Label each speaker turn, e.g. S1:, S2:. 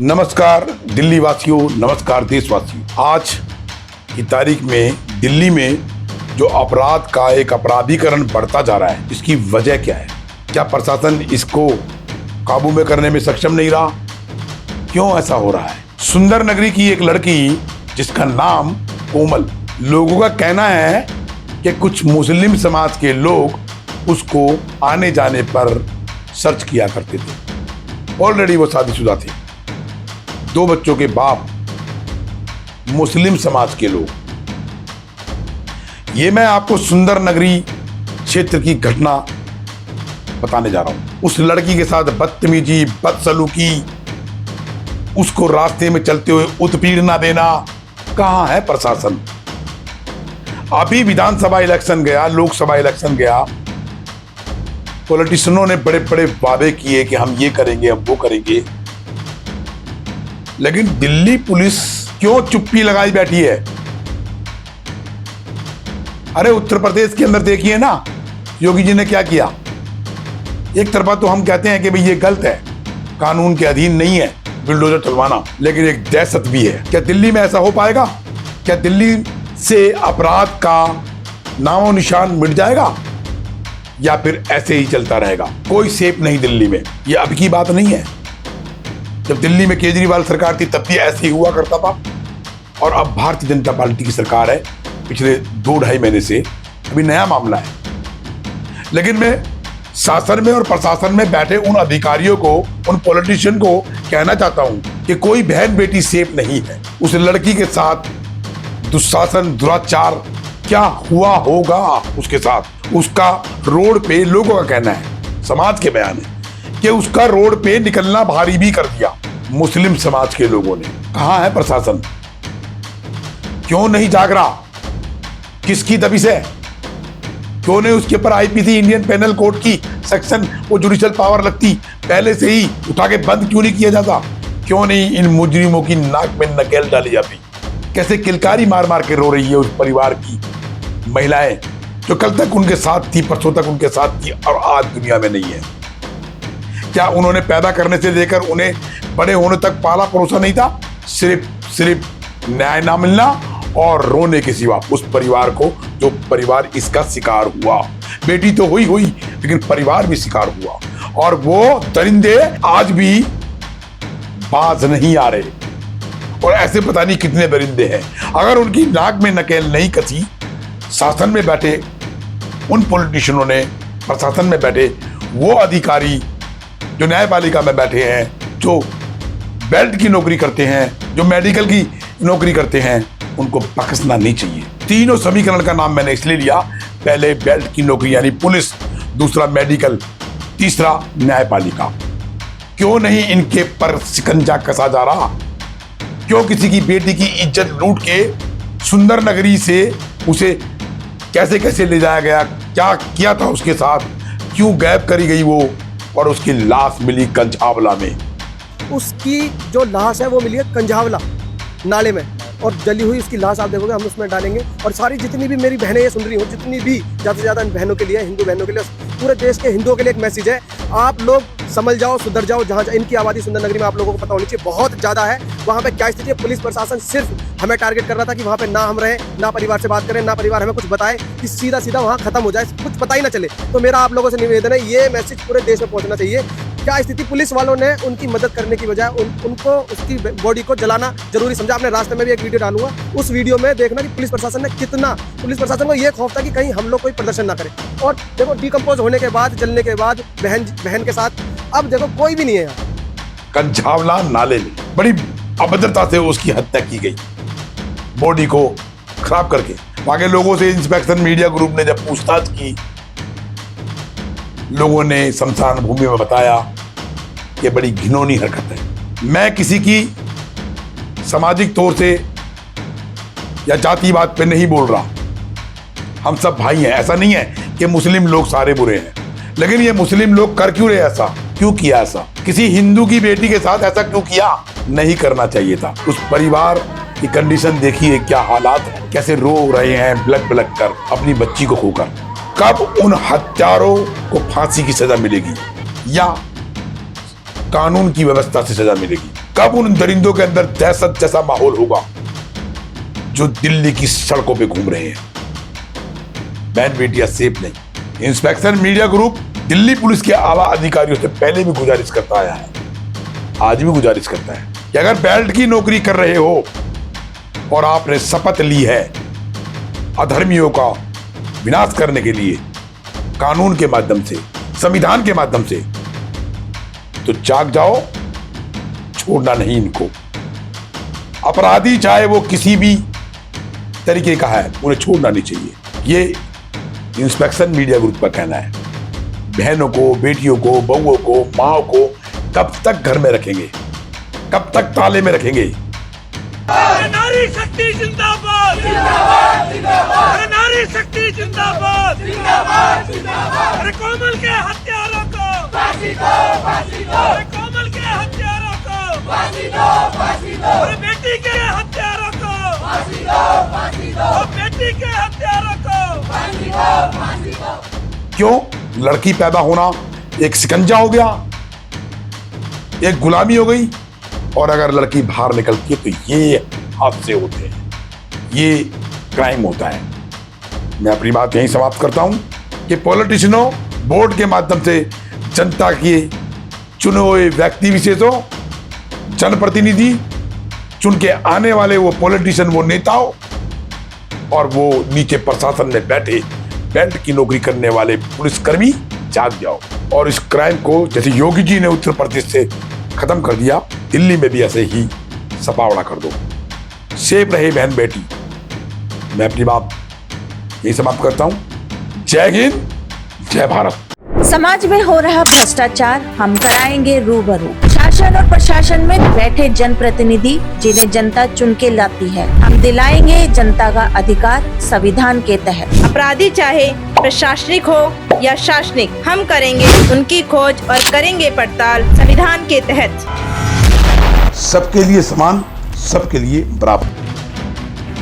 S1: नमस्कार दिल्ली वासियों, नमस्कार देशवासियों। आज की तारीख में दिल्ली में जो अपराध का एक अपराधीकरण बढ़ता जा रहा है, इसकी वजह क्या है? क्या प्रशासन इसको काबू में करने में सक्षम नहीं रहा? क्यों ऐसा हो रहा है? सुंदर नगरी की एक लड़की जिसका नाम कोमल, लोगों का कहना है कि कुछ मुस्लिम समाज के लोग उसको आने जाने पर सर्च किया करते थे। ऑलरेडी वो शादीशुदा थे, 2 बच्चों के बाप, मुस्लिम समाज के लोग। ये मैं आपको सुंदर नगरी क्षेत्र की घटना बताने जा रहा हूं। उस लड़की के साथ बदतमीजी, बदसलूकी, उसको रास्ते में चलते हुए उत्पीड़ना देना। कहां है प्रशासन? अभी विधानसभा इलेक्शन गया, लोकसभा इलेक्शन गया, पॉलिटिशियनों ने बड़े बड़े वादे किए कि हम ये करेंगे, हम वो करेंगे, लेकिन दिल्ली पुलिस क्यों चुप्पी लगाई बैठी है? अरे उत्तर प्रदेश के अंदर देखिए ना, योगी जी ने क्या किया। एक तरफा तो हम कहते हैं कि भाई ये गलत है, कानून के अधीन नहीं है बुलडोजर चलवाना, लेकिन एक दहशत भी है। क्या दिल्ली में ऐसा हो पाएगा? क्या दिल्ली से अपराध का नामो निशान मिट जाएगा या फिर ऐसे ही चलता रहेगा? कोई सेफ नहीं दिल्ली में। ये अब की बात नहीं है। जब दिल्ली में केजरीवाल सरकार थी तब भी ऐसे ही हुआ करता था, और अब भारतीय जनता पार्टी की सरकार है पिछले 2-2.5 महीने से। अभी नया मामला है, लेकिन मैं शासन में और प्रशासन में बैठे उन अधिकारियों को, उन पॉलिटिशियन को कहना चाहता हूं कि कोई बहन बेटी सेफ नहीं है। उस लड़की के साथ दुशासन, दुराचार क्या हुआ होगा उसके साथ? उसका रोड पे, लोगों का कहना है, समाज के बयान है कि उसका रोड पे निकलना भारी भी कर दिया मुस्लिम समाज के लोगों ने। कहां है प्रशासन? क्यों नहीं जाग रहा? किसकी दबिश है? क्यों नहीं उसके ऊपर आईपीसी, इंडियन पेनल कोड की सेक्शन, वो जुडिशियल पावर लगती, पहले से ही उठा के बंद क्यों नहीं किया जाता? क्यों नहीं इन मुजरिमों की नाक में नकेल डाली जाती? कैसे किलकारी मार मार के रो रही है उस परिवार की महिलाएं जो कल तक उनके साथ थी, परसों तक उनके साथ थी, और आज दुनिया में नहीं है। क्या उन्होंने पैदा करने से लेकर उन्हें बड़े होने तक पाला परोसा नहीं था? सिर्फ न्याय ना मिलना और रोने के सिवा उस परिवार को, जो परिवार इसका शिकार हुआ। बेटी तो हुई लेकिन परिवार भी शिकार हुआ, और वो दरिंदे आज भी बाज नहीं आ रहे। और ऐसे पता नहीं कितने दरिंदे हैं। अगर उनकी नाक में नकेल नहीं कसी शासन में बैठे उन पॉलिटिशियनों ने, प्रशासन में बैठे वो अधिकारी जो न्यायपालिका में बैठे हैं, जो बेल्ट की नौकरी करते हैं, जो मेडिकल की नौकरी करते हैं, उनको बख्शना नहीं चाहिए। तीनों समीकरण का नाम मैंने इसलिए लिया, पहले बेल्ट की नौकरी यानी पुलिस, दूसरा मेडिकल, तीसरा न्यायपालिका। क्यों नहीं इनके पर शिकंजा कसा जा रहा? क्यों किसी की बेटी की इज्जत लूट के सुंदर नगरी से उसे कैसे कैसे ले जाया गया, क्या किया था उसके साथ, क्यों गायब करी गई वो, और उसकी लाश मिली कंझावला में।
S2: उसकी जो लाश है वो मिली है कंझावला नाले में, और जली हुई उसकी लाश आप देखोगे, हम उसमें डालेंगे। और सारी जितनी भी मेरी बहनें ये सुन रही हो, जितनी भी ज़्यादा से ज़्यादा बहनों के लिए, हिंदू बहनों के लिए, पूरे देश के हिंदुओं के लिए एक मैसेज है, आप लोग समझ जाओ, सुधर जाओ। जहाँ इनकी आबादी सुंदर नगरी में आप लोगों को पता होनी चाहिए बहुत ज़्यादा है। वहाँ पे क्या स्थिति है? पुलिस प्रशासन सिर्फ हमें टारगेट कर रहा था कि वहाँ पे ना हम रहें, ना परिवार से बात करें, ना परिवार हमें कुछ बताए, कि सीधा सीधा वहाँ खत्म हो जाए, कुछ पता ही ना चले। तो मेरा आप लोगों से निवेदन है, ये मैसेज पूरे देश में पहुँचना चाहिए। क्या स्थिति, पुलिस वालों ने उनकी मदद करने की बजाय उनको उसकी बॉडी को जलाना जरूरी समझा। आपने रास्ते में भी एक वीडियो डालूंगा, उस वीडियो में देखना कि पुलिस प्रशासन ने कितना, पुलिस प्रशासन को ये खौफ था कि कहीं हम लोग कोई प्रदर्शन ना करें। और देखो, डिकम्पोज होने के बाद, जलने के बाद बहन के साथ अब देखो कोई भी नहीं है यहाँ।
S1: कंझावला नाले में बड़ी अभद्रता से उसकी हत्या की गई, बॉडी को खराब करके। आगे लोगों से इंस्पेक्शन मीडिया ग्रुप ने जब पूछताछ की, लोगों ने शमशान भूमि में बताया कि बड़ी घिनौनी हरकत है। मैं किसी की सामाजिक तौर से या जातिवाद पे नहीं बोल रहा, हम सब भाई हैं। ऐसा नहीं है कि मुस्लिम लोग सारे बुरे हैं, लेकिन ये मुस्लिम लोग कर क्यों रहे ऐसा? क्यों किया ऐसा? किसी हिंदू की बेटी के साथ ऐसा क्यों किया? नहीं करना चाहिए था। उस परिवार की कंडीशन देखिए, क्या हालात है, कैसे रो रहे हैं बिलख बिलख कर अपनी बच्ची को खोकर। कब उन हत्यारों को फांसी की सजा मिलेगी या कानून की व्यवस्था से सजा मिलेगी? कब उन दरिंदों के अंदर दहशत जैसा माहौल होगा जो दिल्ली की सड़कों पे घूम रहे हैं। बहन बेटियां सेफ नहीं। Inspection media group Delhi police के आला अधिकारियों से पहले भी गुजारिश करता आया है, आज भी गुजारिश करता है कि अगर बेल्ट की नौकरी कर रहे हो और आपने शपथ ली है अधर्मियों का विनाश करने के लिए कानून के माध्यम से, संविधान के माध्यम से, तो जाग जाओ, छोड़ना नहीं इनको। अपराधी चाहे वो किसी भी तरीके का है, उन्हें छोड़ना नहीं चाहिए। ये इंस्पेक्शन मीडिया ग्रुप का कहना है। बहनों को, बेटियों को, बहुओं को, माओ को कब तक घर में रखेंगे, कब तक ताले में रखेंगे?
S3: नारी शक्ति जिंदाबाद, जिंदाबाद, जिंदाबाद। नारी शक्ति जिंदाबाद, जिंदाबाद, जिंदाबाद। अरे कोमल के हत्यारों को फांसी दो, फांसी दो। अरे कोमल के हत्यारों को फांसी दो, फांसी दो। अरे बेटी के हत्यारों को फांसी दो, फांसी दो। बेटी के हत्यारों को फांसी दो, फांसी दो।
S1: क्यों? लड़की पैदा होना एक शिकंजा हो गया, एक गुलामी हो गई। और अगर लड़की बाहर निकलती है तो ये हादसे होते हैं, ये क्राइम होता है। मैं अपनी बात यहीं समाप्त करता हूं कि पॉलिटिशियनों, बोर्ड के माध्यम से जनता के चुने हुए व्यक्ति विशेषों, जनप्रतिनिधि, चुन के आने वाले वो पॉलिटिशियन, वो नेताओं, और वो नीचे प्रशासन में बैठे बेल्ट की नौकरी करने वाले पुलिसकर्मी, जाग जाओ और इस क्राइम को जैसे योगी जी ने उत्तर प्रदेश से खत्म कर दिया, दिल्ली में भी ऐसे ही सपावड़ा कर दो। सेफ रहे बहन बेटी। मैं अपनी बात यही समाप्त करता हूं। जय हिंद, जय भारत।
S4: समाज में हो रहा भ्रष्टाचार हम कराएंगे रूबरू। शासन और प्रशासन में बैठे जनप्रतिनिधि जिन्हें जनता चुन के लाती है, हम दिलाएंगे जनता का अधिकार संविधान के तहत।
S5: अपराधी चाहे प्रशासनिक हो या शासनिक, हम करेंगे उनकी खोज और करेंगे पड़ताल संविधान के तहत।
S1: सबके लिए समान, सबके लिए बराबर।